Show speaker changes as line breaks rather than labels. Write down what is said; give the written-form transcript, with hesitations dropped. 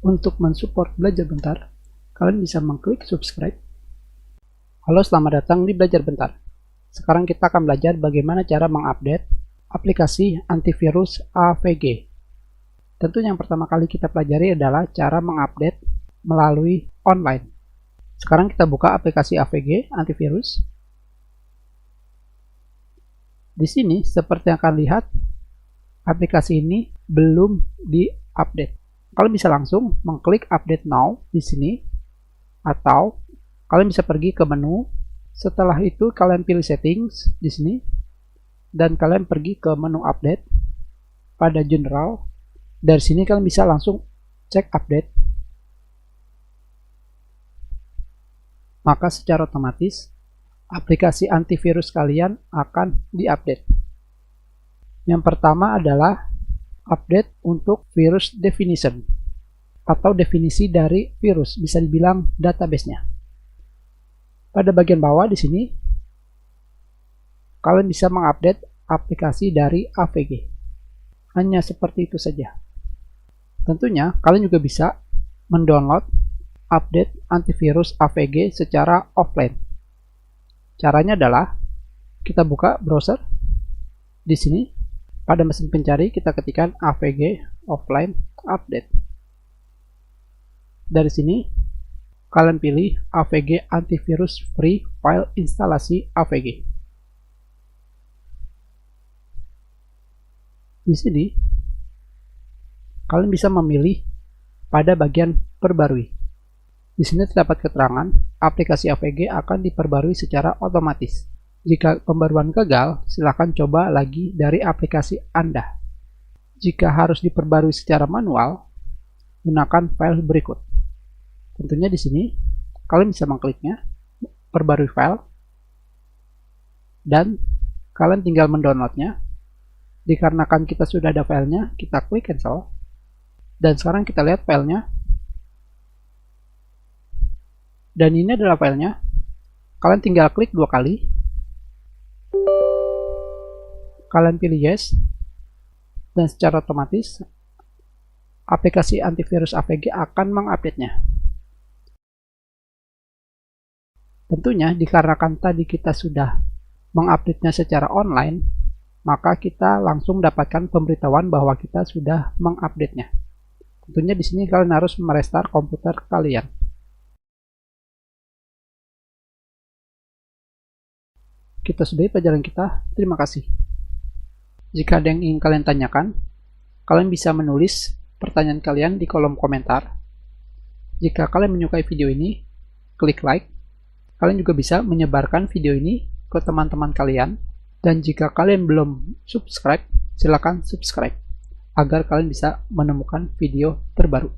Untuk mensupport Belajar Bentar, kalian bisa mengklik subscribe. Halo, selamat datang di Belajar Bentar. Sekarang kita akan belajar bagaimana cara mengupdate aplikasi antivirus AVG. Tentu yang pertama kali kita pelajari adalah cara mengupdate melalui online. Sekarang kita buka aplikasi AVG antivirus. Di sini seperti yang kalian lihat, aplikasi ini belum diupdate. Kalian bisa langsung mengklik update now di sini, atau kalian bisa pergi ke menu. Setelah itu kalian pilih settings di sini, dan kalian pergi ke menu update pada general. Dari sini kalian bisa langsung cek update. Maka secara otomatis aplikasi antivirus kalian akan diupdate. Yang pertama adalah update untuk virus definition atau definisi dari virus, bisa dibilang database-nya. Pada bagian bawah di sini kalian bisa mengupdate aplikasi dari AVG. Hanya seperti itu saja. Tentunya kalian juga bisa mendownload update antivirus AVG secara offline. Caranya adalah kita buka browser. Di sini pada mesin pencari kita ketikkan AVG offline update. Dari sini kalian pilih AVG antivirus free file instalasi AVG. Di sini kalian bisa memilih pada bagian perbarui. Di sini terdapat keterangan aplikasi AVG akan diperbarui secara otomatis. Jika pembaruan gagal, silakan coba lagi dari aplikasi Anda. Jika harus diperbarui secara manual, gunakan file berikut. Tentunya di sini kalian bisa mengkliknya, perbarui file, dan kalian tinggal mendownloadnya. Dikarenakan kita sudah ada filenya, kita klik cancel. Dan sekarang kita lihat filenya. Dan ini adalah filenya. Kalian tinggal klik 2 kali. Kalian pilih yes. Dan secara otomatis aplikasi antivirus AVG akan mengupdate-nya. Tentunya dikarenakan tadi kita sudah mengupdate-nya secara online, maka kita langsung mendapatkan pemberitahuan bahwa kita sudah mengupdate-nya. Tentunya di sini kalian harus merestart komputer kalian. Kita sudahi pelajaran kita. Terima kasih. Jika ada yang ingin kalian tanyakan, kalian bisa menulis pertanyaan kalian di kolom komentar. Jika kalian menyukai video ini, klik like. Kalian juga bisa menyebarkan video ini ke teman-teman kalian. Dan jika kalian belum subscribe, silakan subscribe agar kalian bisa menemukan video terbaru.